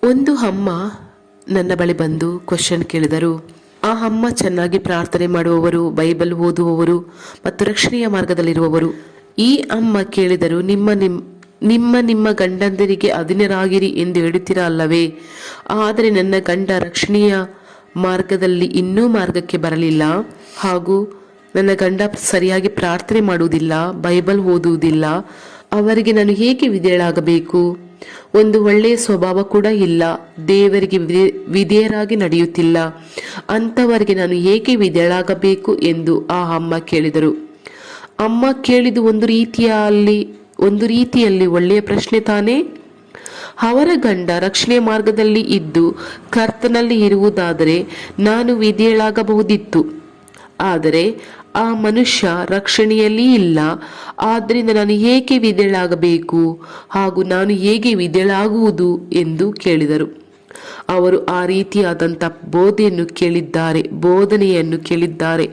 ಒಂದು ಅಮ್ಮ ನನ್ನ ಬಳಿ ಬಂದು ಕ್ವಶನ್ ಕೇಳಿದರು. ಆ ಅಮ್ಮ ಚೆನ್ನಾಗಿ ಪ್ರಾರ್ಥನೆ ಮಾಡುವವರು, ಬೈಬಲ್ ಓದುವವರು ಮತ್ತು ರಕ್ಷಣೆಯ ಮಾರ್ಗದಲ್ಲಿರುವವರು. ಈ ಅಮ್ಮ ಕೇಳಿದರು, ನಿಮ್ಮ ಗಂಡಂದರಿಗೆ ಅಧೀನರಾಗಿರಿ ಎಂದು ಹೇಳುತ್ತೀರಾ ಅಲ್ಲವೇ? ಆದರೆ ನನ್ನ ಗಂಡ ರಕ್ಷಣೆಯ ಮಾರ್ಗದಲ್ಲಿ ಇನ್ನೂ ಮಾರ್ಗಕ್ಕೆ ಬರಲಿಲ್ಲ, ಹಾಗೂ ನನ್ನ ಗಂಡ ಸರಿಯಾಗಿ ಪ್ರಾರ್ಥನೆ ಮಾಡುವುದಿಲ್ಲ, ಬೈಬಲ್ ಓದುವುದಿಲ್ಲ. ಅವರಿಗೆ ನಾನು ಹೇಗೆ ವಿಧೇಯಳಾಗಬೇಕು? ಒಂದು ಒಳ್ಳೆಯ ಸ್ವಭಾವ ಕೂಡ ಇಲ್ಲ, ದೇವರಿಗೆ ವಿಧೇಯರಾಗಿ ನಡೆಯುತ್ತಿಲ್ಲ. ಅಂಥವರಿಗೆ ನಾನು ಹೇಗೆ ವಿಧೇಯಳಾಗಬೇಕು ಎಂದು ಆ ಅಮ್ಮ ಕೇಳಿದರು. ಅಮ್ಮ ಕೇಳಿದು ಒಂದು ರೀತಿಯಲ್ಲಿ ಒಳ್ಳೆಯ ಪ್ರಶ್ನೆ ತಾನೇ. ಅವರ ಗಂಡ ರಕ್ಷಣೆ ಮಾರ್ಗದಲ್ಲಿ ಇದ್ದು ಕರ್ತನಲ್ಲಿ ಇರುವುದಾದರೆ ನಾನು ವಿಧೇಯಳಾಗಬಹುದಿತ್ತು. ಆದರೆ ಆ ಮನುಷ್ಯ ರಕ್ಷಣೆಯಲ್ಲಿ ಇಲ್ಲ, ಆದ್ದರಿಂದ ನಾನು ಹೇಗೆ ವಿಧೇಯಳಾಗಬೇಕು ಹಾಗೂ ನಾನು ಹೇಗೆ ವಿಧೇಯಳಾಗುವುದು ಎಂದು ಕೇಳಿದರು. ಅವರು ಆ ರೀತಿಯಾದಂಥ ಬೋಧನೆಯನ್ನು ಕೇಳಿದ್ದಾರೆ.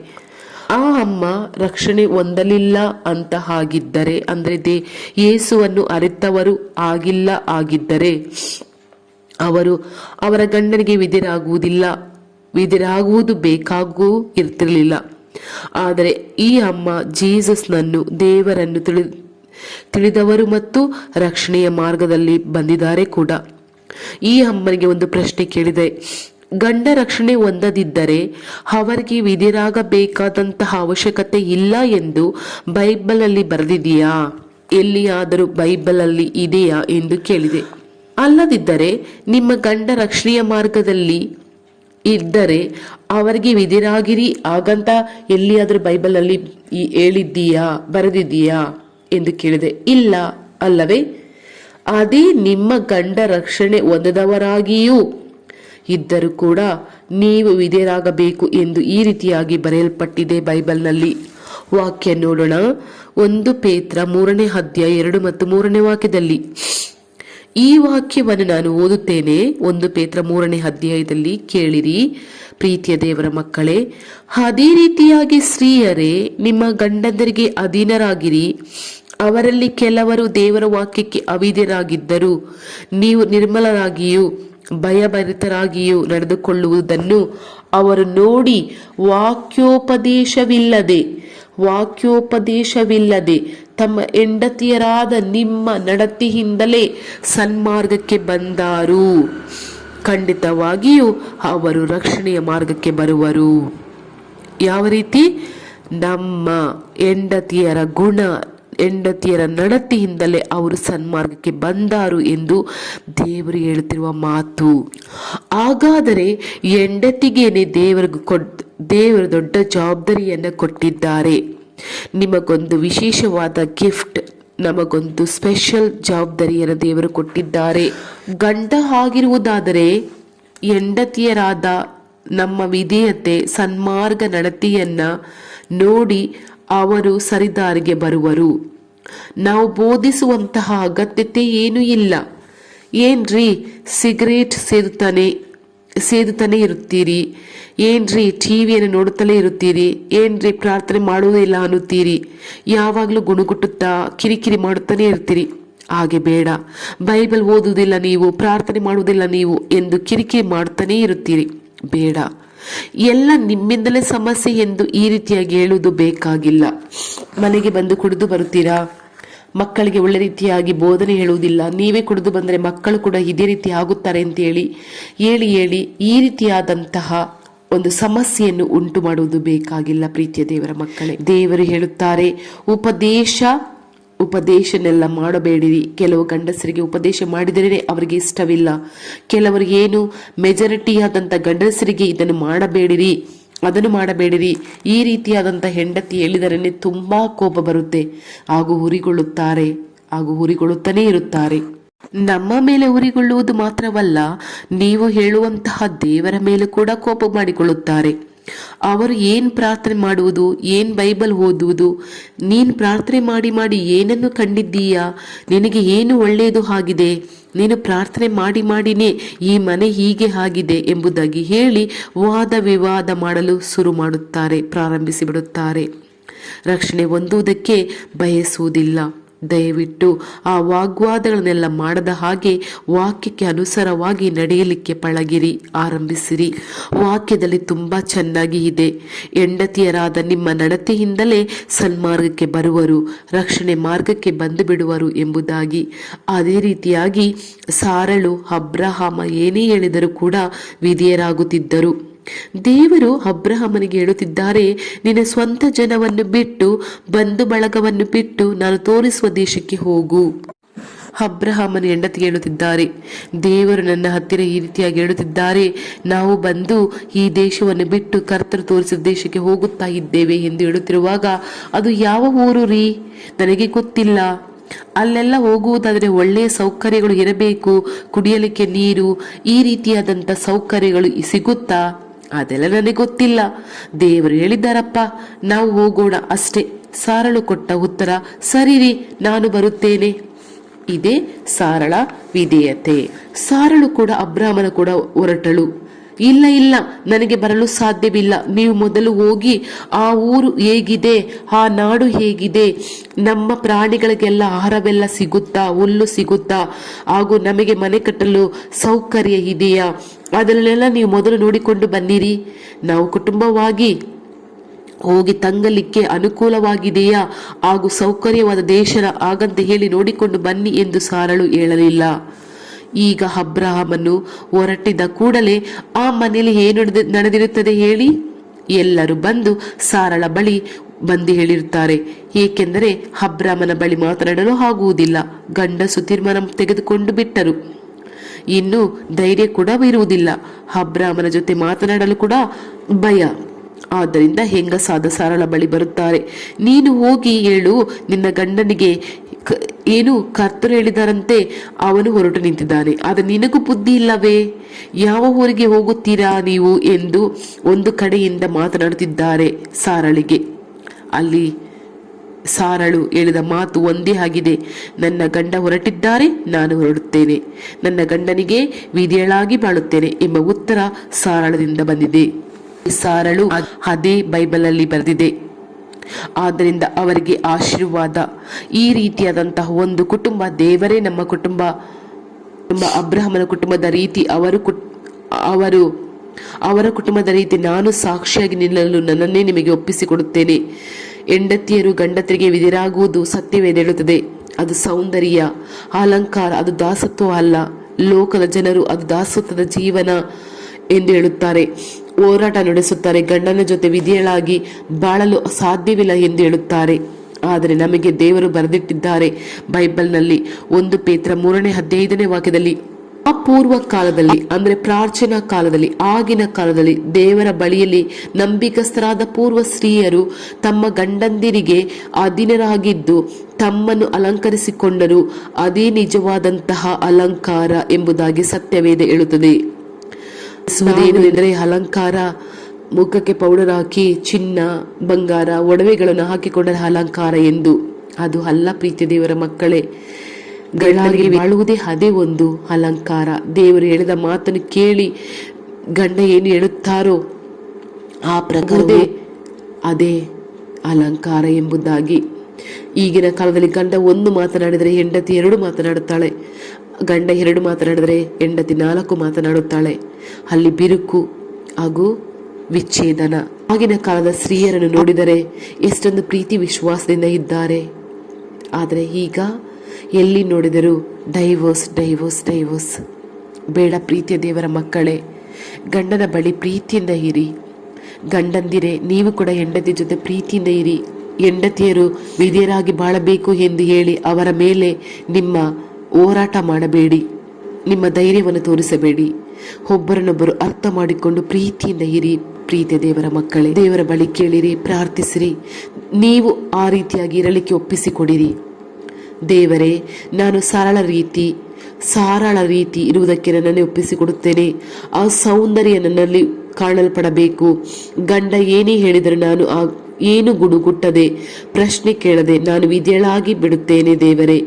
ಆ ಅಮ್ಮ ರಕ್ಷಣೆ ಹೊಂದಲಿಲ್ಲ ಅಂತ ಆಗಿದ್ದರೆ, ಅಂದರೆ ಯೇಸುವನ್ನು ಅರಿತವರು ಆಗಿದ್ದರೆ ಅವರು ಅವರ ಗಂಡನಿಗೆ ವಿಧೇಯರಾಗುವುದು ಬೇಕಾಗೂ ಇರ್ತಿರಲಿಲ್ಲ. ಆದರೆ ಈ ಅಮ್ಮ ಜೀಸಸ್ನನ್ನು, ದೇವರನ್ನು ತಿಳಿದವರು ಮತ್ತು ರಕ್ಷಣೆಯ ಮಾರ್ಗದಲ್ಲಿ ಬಂದಿದ್ದಾರೆ ಕೂಡ. ಈ ಅಮ್ಮನಿಗೆ ಒಂದು ಪ್ರಶ್ನೆ ಕೇಳಿದೆ. ಗಂಡ ರಕ್ಷಣೆ ಹೊಂದದಿದ್ದರೆ ಅವರಿಗೆ ವಿಧೇಯರಾಗಬೇಕಾದಂತಹ ಅವಶ್ಯಕತೆ ಇಲ್ಲ ಎಂದು ಬೈಬಲ್ ಅಲ್ಲಿ ಬರೆದಿದೆಯಾ? ಎಲ್ಲಿಯಾದರೂ ಬೈಬಲ್ ಅಲ್ಲಿ ಇದೆಯಾ ಎಂದು ಕೇಳಿದೆ. ಅಲ್ಲದಿದ್ದರೆ ನಿಮ್ಮ ಗಂಡ ರಕ್ಷಣೆಯ ಮಾರ್ಗದಲ್ಲಿ ಇದ್ದರೆ ಅವರಿಗೆ ವಿಧೇಯರಾಗಿರಿ ಹಾಗಂತ ಎಲ್ಲಿಯಾದರೂ ಬೈಬಲ್ ಅಲ್ಲಿ ಹೇಳಿದ್ದೀಯಾ, ಬರೆದಿದ್ದೀಯಾ ಎಂದು ಕೇಳಿದೆ. ಇಲ್ಲ ಅಲ್ಲವೇ? ಅದೇ ನಿಮ್ಮ ಗಂಡ ರಕ್ಷಣೆ ಹೊಂದದವರಾಗಿಯೂ ಇದ್ದರೂ ಕೂಡ ನೀವು ವಿಧೇಯರಾಗಬೇಕು ಎಂದು ಈ ರೀತಿಯಾಗಿ ಬರೆಯಲ್ಪಟ್ಟಿದೆ ಬೈಬಲ್ನಲ್ಲಿ. ವಾಕ್ಯ ನೋಡೋಣ. 1 ಪೇತ್ರ 3ನೇ ಅಧ್ಯಾಯ 2 ಮತ್ತು 3ನೇ ವಾಕ್ಯದಲ್ಲಿ ಈ ವಾಕ್ಯವನ್ನು ನಾನು ಓದುತ್ತೇನೆ. 1 ಪೇತ್ರ 3ನೇ ಅಧ್ಯಾಯದಲ್ಲಿ, ಕೇಳಿರಿ ಪ್ರೀತಿಯ ದೇವರ ಮಕ್ಕಳೇ, ಅದೇ ರೀತಿಯಾಗಿ ಸ್ತ್ರೀಯರೇ ನಿಮ್ಮ ಗಂಡಂದರಿಗೆ ಅಧೀನರಾಗಿರಿ. ಅವರಲ್ಲಿ ಕೆಲವರು ದೇವರ ವಾಕ್ಯಕ್ಕೆ ಅವಿಧೇಯರಾಗಿದ್ದರು. ನೀವು ನಿರ್ಮಲರಾಗಿಯೂ ಭಯಭರಿತರಾಗಿಯೂ ನಡೆದುಕೊಳ್ಳುವುದನ್ನು ಅವರು ನೋಡಿ ವಾಕ್ಯೋಪದೇಶವಿಲ್ಲದೆ ತಮ್ಮ ಹೆಂಡತಿಯರಾದ ನಿಮ್ಮ ನಡತೆಯಿಂದಲೇ ಸನ್ಮಾರ್ಗಕ್ಕೆ ಬಂದಾರು. ಖಂಡಿತವಾಗಿಯೂ ಅವರು ರಕ್ಷಣೆಯ ಮಾರ್ಗಕ್ಕೆ ಬರುವರು. ಯಾವ ರೀತಿ? ನಮ್ಮ ಹೆಂಡತಿಯರ ನಡತೆಯಿಂದಲೇ ಅವರು ಸನ್ಮಾರ್ಗಕ್ಕೆ ಬಂದಾರು ಎಂದು ದೇವರು ಹೇಳುತ್ತಿರುವ ಮಾತು. ಹಾಗಾದರೆ ಹೆಂಡತಿಗೇನೆ ದೇವರು ದೊಡ್ಡ ಜವಾಬ್ದಾರಿಯನ್ನು ಕೊಟ್ಟಿದ್ದಾರೆ. ನಿಮಗೊಂದು ವಿಶೇಷವಾದ ಗಿಫ್ಟ್, ನಮಗೊಂದು ಸ್ಪೆಷಲ್ ಜವಾಬ್ದಾರಿಯನ್ನು ದೇವರು ಕೊಟ್ಟಿದ್ದಾರೆ. ಗಂಡ ಆಗಿರುವುದಾದರೆ ಹೆಂಡತಿಯರಾದ ನಮ್ಮ ವಿಧೇಯತೆ, ಸನ್ಮಾರ್ಗ ನಡತೆಯನ್ನ ನೋಡಿ ಅವರು ಸರಿದಾರಿಗೆ ಬರುವರು. ನಾವು ಬೋಧಿಸುವಂತಹ ಅಗತ್ಯತೆ ಏನೂ ಇಲ್ಲ. ಏನ್ರಿ ಸಿಗರೇಟ್ ಸೇದುತ್ತಾನೆ ಇರುತ್ತೀರಿ? ಏನ್ರಿ ಟಿವಿಯನ್ನು ನೋಡುತ್ತಲೇ ಇರುತ್ತೀರಿ? ಏನ್ರಿ ಪ್ರಾರ್ಥನೆ ಮಾಡುವುದಿಲ್ಲ ಅನ್ನುತ್ತೀರಿ? ಯಾವಾಗಲೂ ಗುಣಗುಟ್ಟುತ್ತಾ ಕಿರಿಕಿರಿ ಮಾಡುತ್ತಾನೆ ಇರ್ತೀರಿ? ಹಾಗೆ ಬೇಡ. ಬೈಬಲ್ ಓದುವುದಿಲ್ಲ ನೀವು, ಪ್ರಾರ್ಥನೆ ಮಾಡುವುದಿಲ್ಲ ನೀವು ಎಂದು ಕಿರಿಕಿರಿ ಮಾಡುತ್ತಾನೇ ಇರುತ್ತೀರಿ? ಬೇಡ. ಎಲ್ಲ ನಿಮ್ಮಿಂದಲೇ ಸಮಸ್ಯೆ ಎಂದು ಈ ರೀತಿಯಾಗಿ ಹೇಳುವುದು ಬೇಕಾಗಿಲ್ಲ. ಮನೆಗೆ ಬಂದು ಕುಡಿದು ಬರುತ್ತೀರಾ? ಮಕ್ಕಳಿಗೆ ಒಳ್ಳೆ ರೀತಿಯಾಗಿ ಬೋಧನೆ ಹೇಳುವುದಿಲ್ಲ. ನೀವೇ ಕುಡಿದು ಬಂದರೆ ಮಕ್ಕಳು ಕೂಡ ಇದೇ ರೀತಿ ಆಗುತ್ತಾರೆ ಅಂತ ಹೇಳಿ ಈ ರೀತಿಯಾದಂತಹ ಒಂದು ಸಮಸ್ಯೆಯನ್ನು ಉಂಟು ಮಾಡುವುದು ಬೇಕಾಗಿಲ್ಲ. ಪ್ರೀತಿಯ ದೇವರ ಮಕ್ಕಳೇ, ದೇವರು ಹೇಳುತ್ತಾರೆ, ಉಪದೇಶನೆಲ್ಲ ಮಾಡಬೇಡಿರಿ. ಕೆಲವು ಗಂಡಸರಿಗೆ ಉಪದೇಶ ಮಾಡಿದರೆ ಅವರಿಗೆ ಇಷ್ಟವಿಲ್ಲ. ಕೆಲವರು ಏನು ಮೆಜಾರಿಟಿಯಾದಂಥ ಗಂಡಸರಿಗೆ ಇದನ್ನು ಅದನ್ನು ಮಾಡಬೇಡಿರಿ. ಈ ರೀತಿಯಾದಂಥ ಹೆಂಡತಿ ಹೇಳಿದರೇ ತುಂಬಾ ಕೋಪ ಬರುತ್ತೆ, ಹಾಗೂ ಹುರಿಗೊಳ್ಳುತ್ತಾನೇ ಇರುತ್ತಾರೆ. ನಮ್ಮ ಮೇಲೆ ಉರಿಗೊಳ್ಳುವುದು ಮಾತ್ರವಲ್ಲ, ನೀವು ಹೇಳುವಂತಹ ದೇವರ ಮೇಲೆ ಕೂಡ ಕೋಪ ಮಾಡಿಕೊಳ್ಳುತ್ತಾರೆ. ಅವರು ಏನ್ ಪ್ರಾರ್ಥನೆ ಮಾಡುವುದು, ಏನ್ ಬೈಬಲ್ ಓದುವುದು, ನೀನ್ ಪ್ರಾರ್ಥನೆ ಮಾಡಿ ಏನನ್ನು ಕಂಡಿದ್ದೀಯಾ, ನಿನಗೆ ಏನು ಒಳ್ಳೆಯದು ಆಗಿದೆ, ನೀನು ಪ್ರಾರ್ಥನೆ ಮಾಡಿನೇ ಈ ಮನೆ ಹೀಗೆ ಆಗಿದೆ ಎಂಬುದಾಗಿ ಹೇಳಿ ವಾದ ವಿವಾದ ಮಾಡಲು ಪ್ರಾರಂಭಿಸಿಬಿಡುತ್ತಾರೆ. ರಕ್ಷಣೆ ಹೊಂದುವುದಕ್ಕೆ ಬಯಸುವುದಿಲ್ಲ. ದಯವಿಟ್ಟು ಆ ವಾಗ್ವಾದಗಳನ್ನೆಲ್ಲ ಮಾಡದ ಹಾಗೆ ವಾಕ್ಯಕ್ಕೆ ಅನುಸಾರವಾಗಿ ನಡೆಯಲಿಕ್ಕೆ ಆರಂಭಿಸಿರಿ. ವಾಕ್ಯದಲ್ಲಿ ತುಂಬಾ ಚೆನ್ನಾಗಿ ಇದೆ, ಹೆಂಡತಿಯರಾದ ನಿಮ್ಮ ನಡತೆಯಿಂದಲೇ ಸನ್ಮಾರ್ಗಕ್ಕೆ ಬರುವರು, ರಕ್ಷಣೆ ಮಾರ್ಗಕ್ಕೆ ಬಂದು ಬಿಡುವರು ಎಂಬುದಾಗಿ. ಅದೇ ರೀತಿಯಾಗಿ ಸಾರಳು ಅಬ್ರಹಾಮ ಏನೇ ಹೇಳಿದರೂ ಕೂಡ ವಿಧೇಯರಾಗುತ್ತಿದ್ದರು. ದೇವರು ಅಬ್ರಹಾಮನಿಗೆ ಹೇಳುತ್ತಿದ್ದಾರೆ, ನಿನ್ನ ಸ್ವಂತ ಜನವನ್ನು ಬಿಟ್ಟು ಬಂಧು ಬಳಗವನ್ನು ಬಿಟ್ಟು ನಾನು ತೋರಿಸುವ ದೇಶಕ್ಕೆ ಹೋಗು. ಅಬ್ರಹಾಮನ ಹೆಂಡತಿಗೆ ಹೇಳುತ್ತಿದ್ದಾರೆ, ದೇವರು ನನ್ನ ಹತ್ತಿರ ಈ ರೀತಿಯಾಗಿ ಹೇಳುತ್ತಿದ್ದಾರೆ, ನಾವು ಬಂದು ಈ ದೇಶವನ್ನು ಬಿಟ್ಟು ಕರ್ತರು ತೋರಿಸಿದ ದೇಶಕ್ಕೆ ಹೋಗುತ್ತಾ ಇದ್ದೇವೆ ಎಂದು ಹೇಳುತ್ತಿರುವಾಗ, ಅದು ಯಾವ ಊರು ರೀ, ನನಗೆ ಗೊತ್ತಿಲ್ಲ. ಅಲ್ಲೆಲ್ಲ ಹೋಗುವುದಾದರೆ ಒಳ್ಳೆಯ ಸೌಕರ್ಯಗಳು ಇರಬೇಕು, ಕುಡಿಯಲಿಕ್ಕೆ ನೀರು, ಈ ರೀತಿಯಾದಂಥ ಸೌಕರ್ಯಗಳು ಸಿಗುತ್ತಾ? ಅದೆಲ್ಲ ನನಗೆ ಗೊತ್ತಿಲ್ಲ. ದೇವರು ಹೇಳಿದ್ದಾರಪ್ಪ, ನಾವು ಹೋಗೋಣ ಅಷ್ಟೇ. ಸಾರಳು ಕೊಟ್ಟ ಉತ್ತರ, ಸರಿರಿ, ನಾನು ಬರುತ್ತೇನೆ. ಇದೇ ಸಾರಳ ವಿಧೇಯತೆ. ಸಾರಳು ಕೂಡ ಅಬ್ರಾಹ್ಮನ ಕೂಡ ಹೊರಟಳು. ಇಲ್ಲ ಇಲ್ಲ, ನನಗೆ ಬರಲು ಸಾಧ್ಯವಿಲ್ಲ, ನೀವು ಮೊದಲು ಹೋಗಿ ಆ ಊರು ಹೇಗಿದೆ, ಆ ನಾಡು ಹೇಗಿದೆ, ನಮ್ಮ ಪ್ರಾಣಿಗಳಿಗೆಲ್ಲ ಆಹಾರವೆಲ್ಲ ಸಿಗುತ್ತಾ, ಹುಲ್ಲು ಸಿಗುತ್ತಾ, ಹಾಗೂ ನಮಗೆ ಮನೆ ಕಟ್ಟಲು ಸೌಕರ್ಯ ಇದೆಯಾ, ಅದನ್ನೆಲ್ಲ ನೀವು ಮೊದಲು ನೋಡಿಕೊಂಡು ಬನ್ನಿರಿ. ನಾವು ಕುಟುಂಬವಾಗಿ ಹೋಗಿ ತಂಗಲಿಕ್ಕೆ ಅನುಕೂಲವಾಗಿದೆಯಾ ಹಾಗೂ ಸೌಕರ್ಯವಾದ ದೇಶ ಹಾಗಂತ ಹೇಳಿ ನೋಡಿಕೊಂಡು ಬನ್ನಿ ಎಂದು ಸಾರಳು ಹೇಳಲಿಲ್ಲ. ಈಗ ಅಬ್ರಹಾಮನು ಹೊರಟಿದ ಕೂಡಲೇ ಆ ಮನೆಯಲ್ಲಿ ಏನು ನಡೆದಿರುತ್ತದೆ ಹೇಳಿ? ಎಲ್ಲರೂ ಬಂದು ಸಾರಳ ಬಳಿ ಬಂದು ಹೇಳಿರುತ್ತಾರೆ. ಏಕೆಂದರೆ ಅಬ್ರಹಾಮನ ಬಳಿ ಮಾತನಾಡಲು ಆಗುವುದಿಲ್ಲ, ಗಂಡಸು ತೀರ್ಮಾನ ತೆಗೆದುಕೊಂಡು ಬಿಟ್ಟರು. ಇನ್ನು ಧೈರ್ಯ ಕೂಡ ಇರುವುದಿಲ್ಲ, ಅಬ್ರಹಾಮನ ಜೊತೆ ಮಾತನಾಡಲು ಕೂಡ ಭಯ. ಆದ್ದರಿಂದ ಹೆಂಗಸಾದ ಸಾರಳ ಬಳಿ ಬರುತ್ತಾರೆ. ನೀನು ಹೋಗಿ ಹೇಳು, ನಿನ್ನ ಗಂಡನಿಗೆ ಏನು ಕರ್ತರು ಹೇಳಿದಾರಂತೆ, ಅವನು ಹೊರಟು ನಿಂತಿದ್ದಾನೆ, ಆದರೆ ನಿನಗೂ ಬುದ್ಧಿ ಇಲ್ಲವೇ, ಯಾವ ಊರಿಗೆ ಹೋಗುತ್ತೀರಾ ನೀವು ಎಂದು ಒಂದು ಕಡೆಯಿಂದ ಮಾತನಾಡುತ್ತಿದ್ದಾರೆ ಸಾರಳಿಗೆ. ಅಲ್ಲಿ ಸಾರಳು ಹೇಳಿದ ಮಾತು ಒಂದೇ ಆಗಿದೆ, ನನ್ನ ಗಂಡ ಹೊರಟಿದ್ದಾರೆ, ನಾನು ಹೊರಡುತ್ತೇನೆ, ನನ್ನ ಗಂಡನಿಗೆ ವಿಧೇಯಳಾಗಿ ಬಾಳುತ್ತೇನೆ ಎಂಬ ಉತ್ತರ ಸಾರಳದಿಂದ ಬಂದಿದೆ. ಸಾರಳು ಅದೇ ಬೈಬಲ್ ಅಲ್ಲಿ ಬರೆದಿದೆ. ಆದ್ದರಿಂದ ಅವರಿಗೆ ಆಶೀರ್ವಾದ. ಈ ರೀತಿಯಾದಂತಹ ಒಂದು ಕುಟುಂಬ, ದೇವರೇ ನಮ್ಮ ಕುಟುಂಬ, ಅಬ್ರಹಾಮನ ಕುಟುಂಬದ ರೀತಿ ಅವರ ಕುಟುಂಬದ ರೀತಿ ನಾನು ಸಾಕ್ಷಿಯಾಗಿ ನಿಲ್ಲಲು ನನ್ನನ್ನೇ ನಿಮಗೆ ಒಪ್ಪಿಸಿಕೊಡುತ್ತೇನೆ. ಹೆಂಡತಿಯರು ಗಂಡತಿಗೆ ವಿಧಿರಾಗುವುದು ಸತ್ಯವೇದ ಹೇಳುತ್ತದೆ. ಅದು ಸೌಂದರ್ಯ, ಅಲಂಕಾರ, ಅದು ದಾಸತ್ವ ಅಲ್ಲ. ಲೋಕದ ಜನರು ಅದು ದಾಸತ್ವದ ಜೀವನ ಎಂದು ಹೇಳುತ್ತಾರೆ, ಹೋರಾಟ ನಡೆಸುತ್ತಾರೆ, ಗಂಡನ ಜೊತೆ ವಿಧಿಯಳಾಗಿ ಬಾಳಲು ಸಾಧ್ಯವಿಲ್ಲ ಎಂದು ಹೇಳುತ್ತಾರೆ. ಆದರೆ ನಮಗೆ ದೇವರು ಬರೆದಿಟ್ಟಿದ್ದಾರೆ ಬೈಬಲ್ನಲ್ಲಿ 1 ಪೇತ್ರ 3ನೇ 15ನೇ ವಾಕ್ಯದಲ್ಲಿ, ಆ ಪೂರ್ವ ಕಾಲದಲ್ಲಿ ಅಂದ್ರೆ ಪ್ರಾರ್ಥನಾ ಕಾಲದಲ್ಲಿ, ಆಗಿನ ಕಾಲದಲ್ಲಿ ದೇವರ ಬಳಿಯಲ್ಲಿ ನಂಬಿಕಸ್ಥರಾದ ಪೂರ್ವ ಸ್ತ್ರೀಯರು ತಮ್ಮ ಗಂಡಂದಿರಿಗೆ ಅಧೀನರಾಗಿದ್ದು ತಮ್ಮನ್ನು ಅಲಂಕರಿಸಿಕೊಂಡರು. ಅದೇ ನಿಜವಾದಂತಹ ಅಲಂಕಾರ ಎಂಬುದಾಗಿ ಸತ್ಯವೇದ ಹೇಳುತ್ತದೆ. ಎಂದರೆ ಅಲಂಕಾರ, ಮುಖಕ್ಕೆ ಪೌಡರ್ ಹಾಕಿ ಚಿನ್ನ ಬಂಗಾರ ಒಡವೆಗಳನ್ನು ಹಾಕಿಕೊಂಡರೆ ಅಲಂಕಾರ ಎಂದು. ಅದು ಅಲ್ಲ ಪ್ರೀತಿ ದೇವರ ಮಕ್ಕಳೇ. ಗಂಡನಿಗೆ ಬಾಳುವುದೇ ಅದೇ ಒಂದು ಅಲಂಕಾರ. ದೇವರು ಹೇಳಿದ ಮಾತನ್ನು ಕೇಳಿ ಗಂಡ ಏನು ಹೇಳುತ್ತಾರೋ ಆ ಪ್ರಕಾರವೇ ಅದೇ ಅಲಂಕಾರ ಎಂಬುದಾಗಿ. ಈಗಿನ ಕಾಲದಲ್ಲಿ ಗಂಡ 1 ಮಾತನಾಡಿದರೆ ಹೆಂಡತಿ 2 ಮಾತನಾಡುತ್ತಾಳೆ, ಗಂಡ 2 ಮಾತನಾಡಿದರೆ ಹೆಂಡತಿ 4 ಮಾತನಾಡುತ್ತಾಳೆ. ಅಲ್ಲಿ ಬಿರುಕು ಹಾಗೂ ವಿಚ್ಛೇದನ. ಆಗಿನ ಕಾಲದ ಸ್ತ್ರೀಯರನ್ನು ನೋಡಿದರೆ ಎಷ್ಟೊಂದು ಪ್ರೀತಿ ವಿಶ್ವಾಸದಿಂದ ಇದ್ದಾರೆ. ಆದರೆ ಈಗ ಎಲ್ಲಿ ನೋಡಿದರೂ ಡೈವೋರ್ಸ್ ಡೈವೋರ್ಸ್ ಡೈವೋರ್ಸ್. ಬೇಡ ಪ್ರೀತಿಯ ದೇವರ ಮಕ್ಕಳೇ, ಗಂಡನ ಬಳಿ ಪ್ರೀತಿಯಿಂದ ಇರಿ. ಗಂಡಂದಿರೇ, ನೀವು ಕೂಡ ಹೆಂಡತಿ ಜೊತೆ ಪ್ರೀತಿಯಿಂದ ಇರಿ. ಹೆಂಡತಿಯರು ವಿಧೇಯರಾಗಿ ಬಾಳಬೇಕು ಎಂದು ಹೇಳಿ ಅವರ ಮೇಲೆ ನಿಮ್ಮ ಹೋರಾಟ ಮಾಡಬೇಡಿ, ನಿಮ್ಮ ಧೈರ್ಯವನ್ನು ತೋರಿಸಬೇಡಿ. ಒಬ್ಬರನ್ನೊಬ್ಬರು ಅರ್ಥ ಮಾಡಿಕೊಂಡು ಪ್ರೀತಿಯಿಂದ ಇರಿ. ಪ್ರೀತಿಯ ದೇವರ ಮಕ್ಕಳೇ, ದೇವರ ಬಳಿ ಕೇಳಿರಿ, ಪ್ರಾರ್ಥಿಸಿರಿ. ನೀವು ಆ ರೀತಿಯಾಗಿ ಇರಲಿಕ್ಕೆ ಒಪ್ಪಿಸಿಕೊಡಿರಿ. ದೇವರೇ, ನಾನು ಸಾರಳ ರೀತಿ ಇರುವುದಕ್ಕೆ ನನ್ನನ್ನೇ ಒಪ್ಪಿಸಿಕೊಡುತ್ತೇನೆ. ಆ ಸೌಂದರ್ಯ ನನ್ನಲ್ಲಿ ಕಾಣಲ್ಪಡಬೇಕು. ಗಂಡ ಏನೇ ಹೇಳಿದರೂ ನಾನು ಏನು ಗುಡುಗುಟ್ಟದೆ ಪ್ರಶ್ನೆ ಕೇಳದೆ ನಾನು ವಿಧೇಯಳಾಗಿ ಬಿಡುತ್ತೇನೆ. ದೇವರೇ,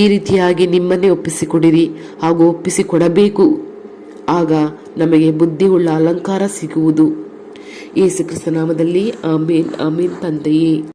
ಈ ರೀತಿಯಾಗಿ ನಿಮ್ಮನ್ನೇ ಒಪ್ಪಿಸಿಕೊಡಿರಿ ಹಾಗೂ ಒಪ್ಪಿಸಿಕೊಡಬೇಕು. ಆಗ ನಮಗೆ ಬುದ್ಧಿಯುಳ್ಳ ಅಲಂಕಾರ ಸಿಗುವುದು. ಯೇಸು ಕ್ರಿಸ್ತ ನಾಮದಲ್ಲಿ ಆಮೇನ್ ಆಮೇನ್ ತಂದೆಯೇ.